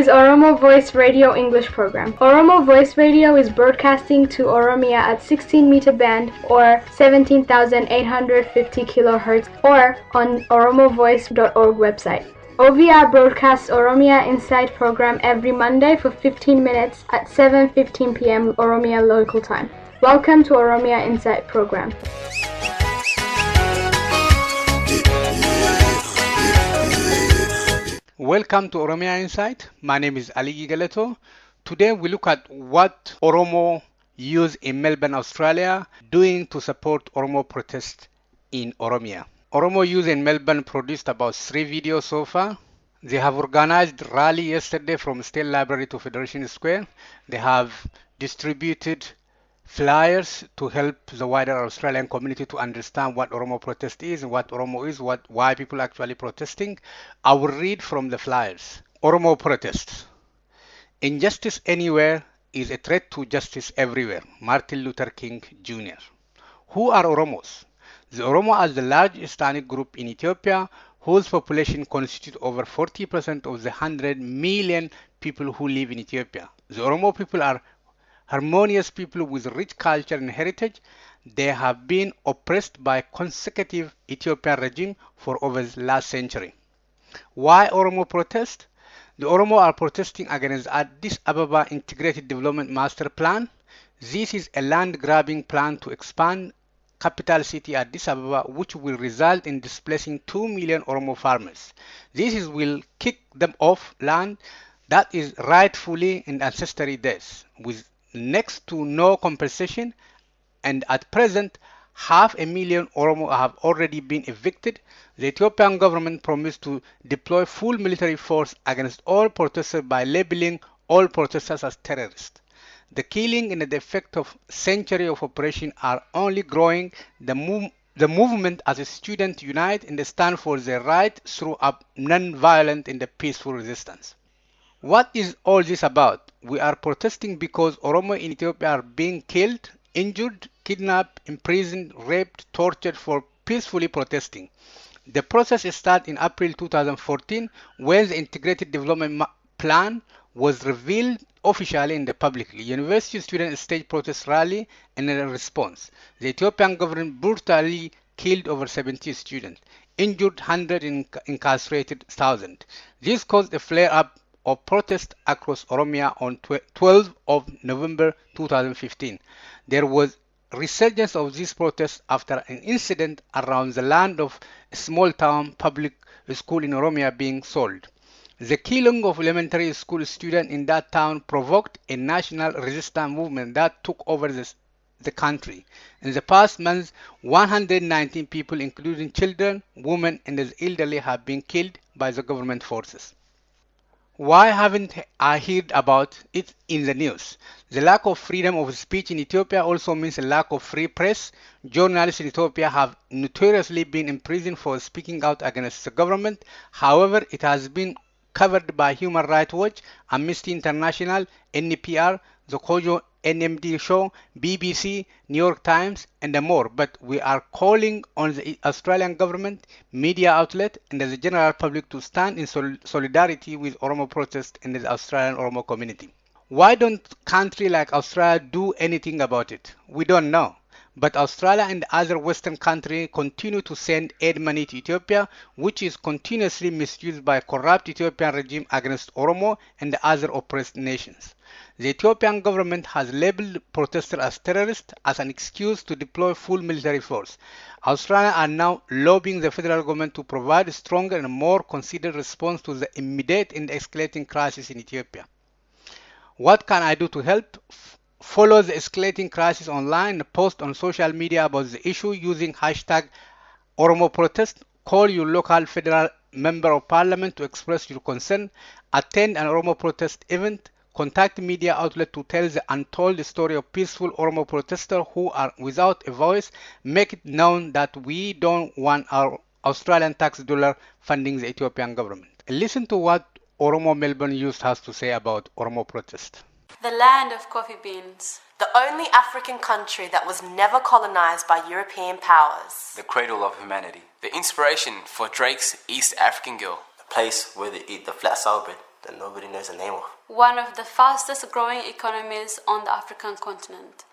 Oromo Voice Radio English program. Oromo Voice Radio is broadcasting to Oromia at 16-meter band or 17,850 kilohertz or on oromovoice.org website. OVR broadcasts Oromia Insight program every Monday for 15 minutes at 7:15 p.m. Oromia local time. Welcome to Oromia Insight program. Welcome to Oromia Insight. My name is Ali Gigaleto. Today we look at what Oromo Youth in Melbourne, Australia doing to support Oromo protests in Oromia. Oromo Youth in Melbourne produced about 3 videos so far. They have organized a rally yesterday from State Library to Federation Square. They have distributed flyers to help the wider Australian community to understand what Oromo protest is, what Oromo is, why people are actually protesting. I will read from the flyers. Oromo protests. Injustice anywhere is a threat to justice everywhere. Martin Luther King Jr. Who are Oromos? The Oromo are the largest ethnic group in Ethiopia, whose population constitutes over 40% of the 100 million people who live in Ethiopia. The Oromo people are harmonious people with rich culture and heritage. They have been oppressed by consecutive Ethiopian regime for over the last century. Why Oromo protest? The Oromo are protesting against Addis Ababa Integrated Development Master Plan. This is a land-grabbing plan to expand capital city Addis Ababa, which will result in displacing 2 million Oromo farmers. This will kick them off land that is rightfully and ancestrally theirs, with next to no compensation, and at present 500,000 Oromo have already been evicted. The Ethiopian government promised to deploy full military force against all protesters by labeling all protesters as terrorists. The killing and the effect of century of oppression are only growing. The movement as a student unite and stand for their right through a non-violent and peaceful resistance. What is all this about? We are protesting because Oromo in Ethiopia are being killed, injured, kidnapped, imprisoned, raped, tortured for peacefully protesting. The process started in April 2014 when the Integrated Development Plan was revealed officially in the public. University students staged protest rally, and in response, the Ethiopian government brutally killed over 70 students, injured hundreds, and incarcerated thousands. This caused a flare-up of protest across Oromia on 12th of November 2015. There was resurgence of these protests after an incident around the land of a small town public school in Oromia being sold. The killing of elementary school students in that town provoked a national resistance movement that took over the country. In the past months, 119 people, including children, women, and the elderly, have been killed by the government forces. Why haven't I heard about it in the news? The lack of freedom of speech in Ethiopia also means a lack of free press. Journalists in Ethiopia have notoriously been imprisoned for speaking out against the government. However, it has been covered by Human Rights Watch, Amnesty International, NPR, the Kojo NMD show, BBC, New York Times, and more. But we are calling on the Australian government, media outlet, and the general public to stand in solidarity with Oromo protests and the Australian Oromo community. Why don't countries like Australia do anything about it? We don't know. But Australia and other Western countries continue to send aid money to Ethiopia, which is continuously misused by corrupt Ethiopian regime against Oromo and the other oppressed nations. The Ethiopian government has labeled protesters as terrorists as an excuse to deploy full military force. Australia are now lobbying the federal government to provide a stronger and more considered response to the immediate and escalating crisis in Ethiopia. What can I do to help? Follow the escalating crisis online and post on social media about the issue using hashtag Oromo protest. Call your local federal member of parliament to express your concern. Attend an Oromo protest event. Contact media outlets to tell the untold story of peaceful Oromo protesters who are without a voice. Make it known that we don't want our Australian tax dollar funding the Ethiopian government. Listen to what Oromo Melbourne Youth has to say about Oromo protest. The land of coffee beans. The only African country that was never colonized by European powers. The cradle of humanity. The inspiration for Drake's East African Girl. The place where they eat the flat sour bread. that nobody knows the name of. One of the fastest growing economies on the African continent.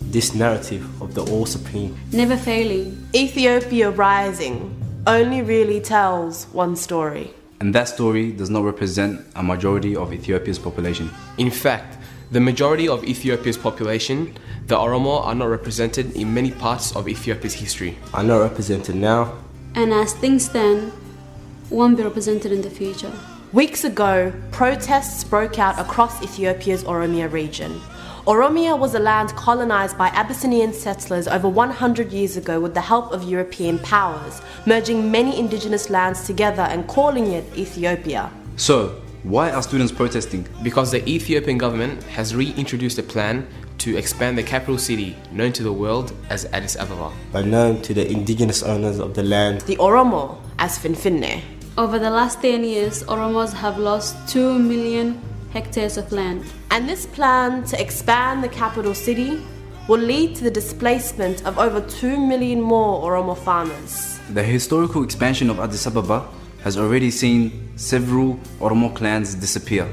This narrative of the all-supreme, Never failing. Ethiopia rising only really tells one story. And that story does not represent a majority of Ethiopia's population. in fact, the majority of Ethiopia's population, the Oromo, are not represented in many parts of Ethiopia's history. Are not represented now. And as things stand, won't be represented in the future. Weeks ago, protests broke out across Ethiopia's Oromia region. Oromia was a land colonized by Abyssinian settlers over 100 years ago with the help of European powers, merging many indigenous lands together and calling it Ethiopia. So, why are students protesting? Because the Ethiopian government has reintroduced a plan to expand the capital city, known to the world as Addis Ababa. But known to the indigenous owners of the land, The Oromo as Finfinne. Over the last 10 years, Oromos have lost 2 million hectares of land. And this plan to expand the capital city will lead to the displacement of over 2 million more Oromo farmers. The historical expansion of Addis Ababa has already seen several Oromo clans disappear.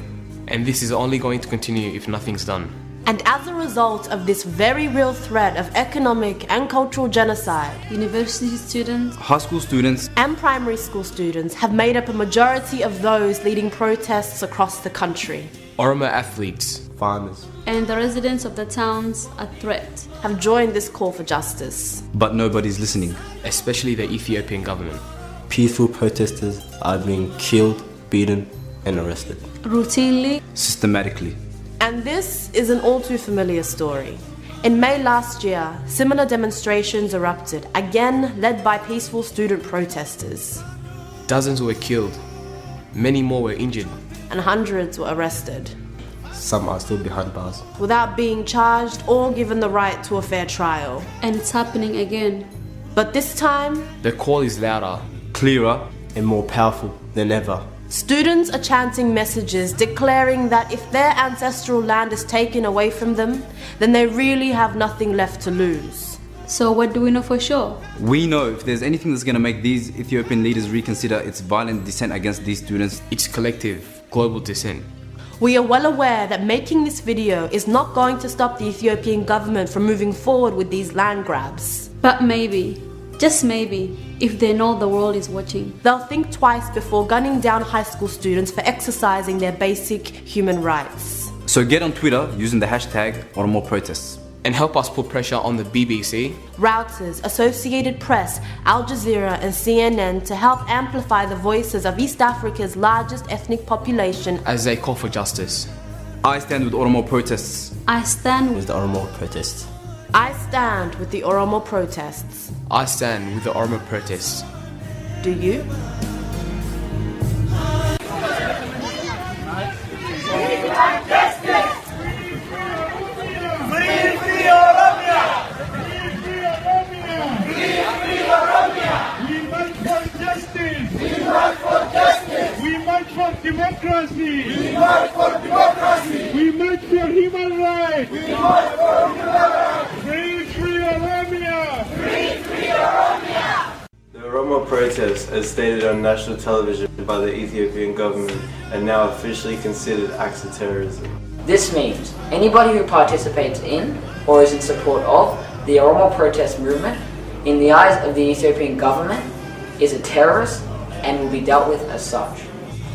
And this is only going to continue if nothing's done. And as a result of this very real threat of economic and cultural genocide, University students High school students and primary school students have made up a majority of those leading protests across the country, Oromo athletes, farmers, and the residents of the towns are threat. have joined this call for justice. but nobody's listening. especially the Ethiopian government. peaceful protesters are being killed, beaten, and arrested. Routinely, Systematically. And this is an all too familiar story. In May last year, similar demonstrations erupted, again led by peaceful student protesters, Dozens were killed, many more were injured. and hundreds were arrested, Some are still behind bars. without being charged or given the right to a fair trial. and it's happening again. But this time, The call is louder. Clearer. And more powerful than ever. students are chanting messages declaring that if their ancestral land is taken away from them, then they really have nothing left to lose. So what do we know for sure? We know if there's anything that's going to make these Ethiopian leaders reconsider its violent dissent against these students, It's collective, global dissent. We are well aware that making this video is not going to stop the Ethiopian government from moving forward with these land grabs. But maybe, just maybe, if they know the world is watching. They'll think twice before gunning down high school students for exercising their basic human rights. So get on Twitter using the hashtag #OROMOPROTESTS. And help us put pressure on the BBC Reuters, Associated Press, Al Jazeera and CNN to help amplify the voices of East Africa's largest ethnic population. as they call for justice. I stand with Oromo protests. I stand With the Oromo protests. I stand with the Oromo protests. I stand with the Oromo protests. Do you? We march for democracy. We march for democracy. We march for human rights. We march for human rights. Free Oromia. Free Oromia. The Oromo protests, as stated on national television by the Ethiopian government, are now officially considered acts of terrorism. This means anybody who participates in or is in support of the Oromo protest movement, in the eyes of the Ethiopian government, is a terrorist and will be dealt with as such.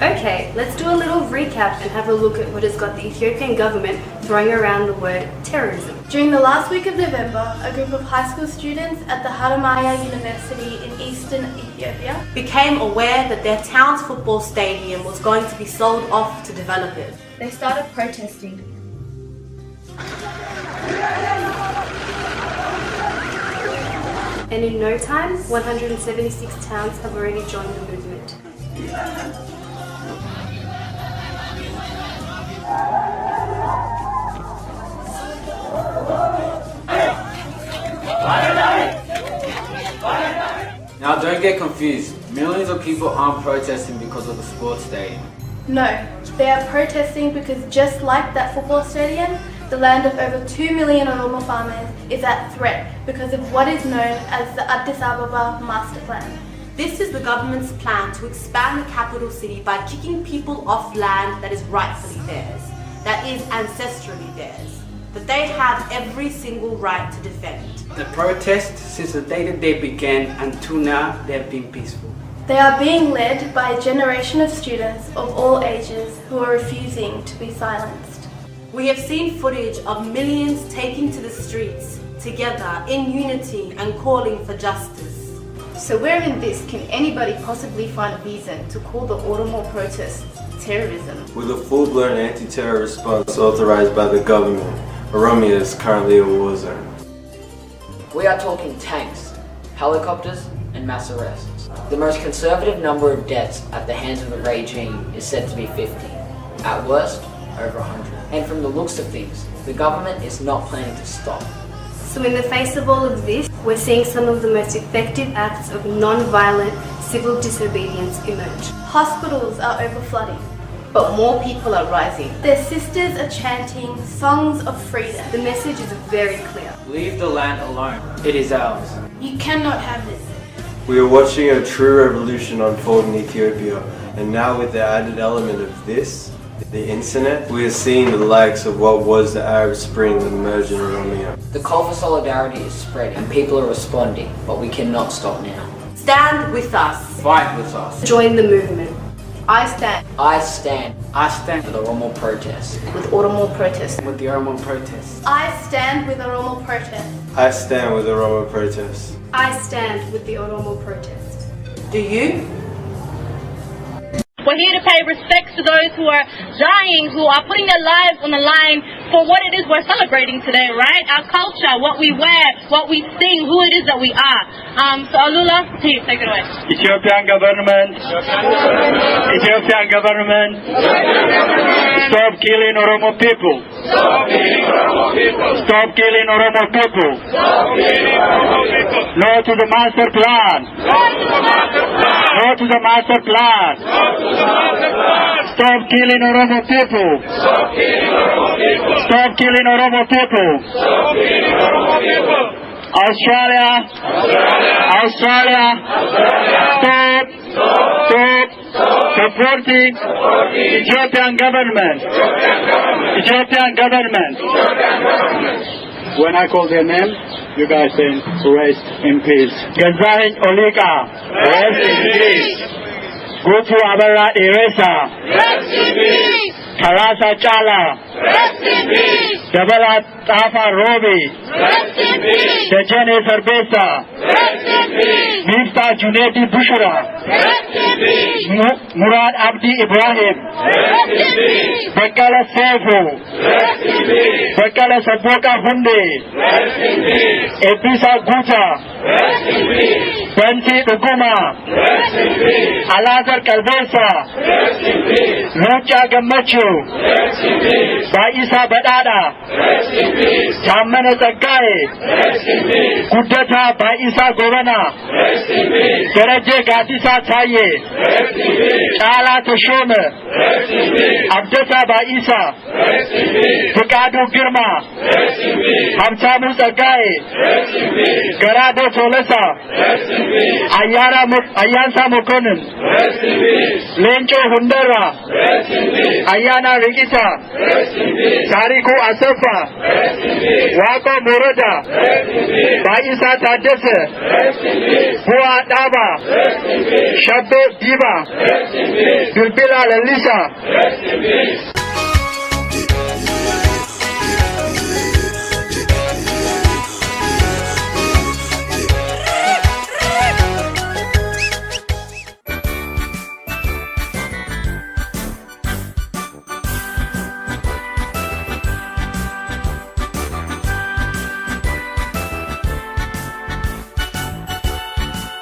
Okay, let's do a little recap and have a look at what has got the Ethiopian government throwing around the word terrorism. During the last week of November, a group of high school students at the Haramaya University in eastern Ethiopia Became aware that their town's football stadium was going to be sold off to developers. they started protesting. And in no time, 176 towns have already joined the movement. Now don't get confused, millions of people aren't protesting because of the sports stadium. No, they are protesting because just like that football stadium, the land of over 2 million Oromo farmers is at threat because of what is known as the Addis Ababa Master Plan. This is the government's plan to expand the capital city by kicking people off land that is rightfully theirs, that is ancestrally theirs, that they have every single right to defend. The protests, since the day that they began until now, they have been peaceful. They are being led by a generation of students of all ages who are refusing to be silenced. We have seen footage of millions taking to the streets, together in unity and calling for justice. So where in this can anybody possibly find a reason to call the Oromo protests terrorism? With a full-blown anti-terror response authorized by the government, Oromia is currently a war zone. We are talking tanks, helicopters, and mass arrests. The most conservative number of deaths at the hands of the regime is said to be 50. At worst, over 100. And from the looks of things, the government is not planning to stop. So in the face of all of this, we're seeing some of the most effective acts of non-violent civil disobedience emerge. Hospitals are overflooding. But more people are rising. Their sisters are chanting songs of freedom. The message is very clear. Leave the land alone. It is ours. You cannot have this. We are watching a true revolution unfold in Ethiopia, and now with the added element of this, the internet, we are seeing the likes of what was the Arab Spring emerge in Oromia. The call for solidarity is spreading and people are responding, but we cannot stop now. Stand with us. Fight with us. Join the movement. I stand. I stand. I stand For the Oromo protests. With Oromo protests. with the Oromo protests. I stand with Oromo protests. I stand with the Oromo protests. I stand with the Oromo protests. Do you? We're here to pay respects to those who are dying, who are putting their lives on the line for what it is we're celebrating today, right? Our culture, what we wear, what we sing, who it is that we are. So Alula, please take it away. Ethiopian government, Ethiopian government, stop killing Oromo people. Stop killing Oromo people. Stop killing Oromo people. Stop killing Oromo people. No to the master plan. No to the master plan. No to the master plan. No to the master plan. Stop killing Oromo people. Stop killing Oromo people. Stop killing Oromo people. Stop killing Oromo people. Australia, stop supporting Ethiopian government. Ethiopian government. When I call their name, you guys say rest in peace. Gazahin Olika, rest in peace. Gutu Abara Iresa, rest in peace. Karasa Chala, rest in peace. Dabala Tafa Robi, rest in peace. Sejane Sarbesa, rest in peace. Mifta Junedi Bushra, rest in peace. Murad Abdi Ibrahim, rest in peace. Bakala Sefu, rest in peace. Bakala Saboka Hunde, rest in peace. Ebisa Guta, rest in peace. Banti Ukuma, rest in peace. Alazar Kalbesa, rest in peace. Lucha Gamachu, rest in peace. Baisa Badada, rest in peace. Chamana Sakai, rest in peace. Kudata Baisa Govana, rest in peace. Saraje Gatisa Taye, rest in peace. Chala Toshome, rest in peace. Abdata Baisa, rest in peace. Pukadu Girma, rest in peace. Hamsamu Sakai, rest in peace. Garado Solesa, rest in peace. Ayansa Mukonen, rest in peace. Lencho Hundara, rest in peace. Ayana Rigita, rest in peace. Sariku Asafa, rest in peace. Wako Murada, rest in peace. Baisa Tadese, rest in peace. Bua Daba, rest in peace. Shabbe Diva, rest in peace. Bilbila Lalisa, rest in peace.